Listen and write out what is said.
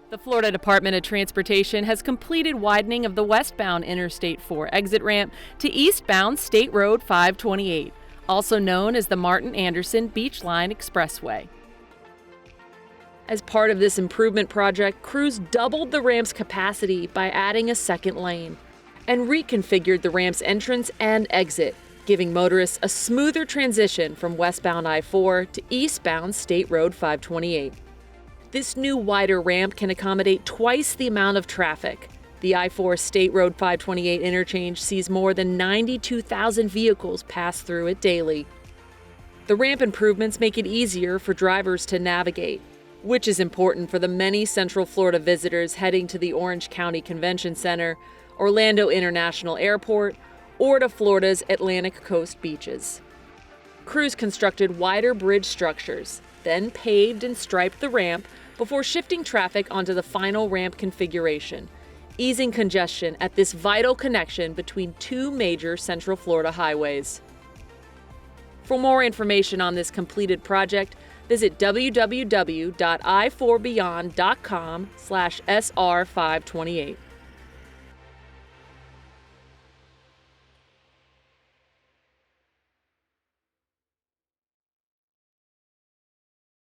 The Florida Department of Transportation has completed widening of the westbound Interstate 4 exit ramp to eastbound State Road 528, also known as the Martin Anderson Beachline Expressway. As part of this improvement project, crews doubled the ramp's capacity by adding a second lane and reconfigured the ramp's entrance and exit, giving motorists a smoother transition from westbound I-4 to eastbound State Road 528. This new wider ramp can accommodate twice the amount of traffic. The I-4 State Road 528 interchange sees more than 92,000 vehicles pass through it daily. The ramp improvements make it easier for drivers to navigate, which is important for the many Central Florida visitors heading to the Orange County Convention Center, Orlando International Airport, or to Florida's Atlantic Coast beaches. Crews constructed wider bridge structures, then paved and striped the ramp before shifting traffic onto the final ramp configuration, easing congestion at this vital connection between two major Central Florida highways. For more information on this completed project, visit www.i4beyond.com/SR528.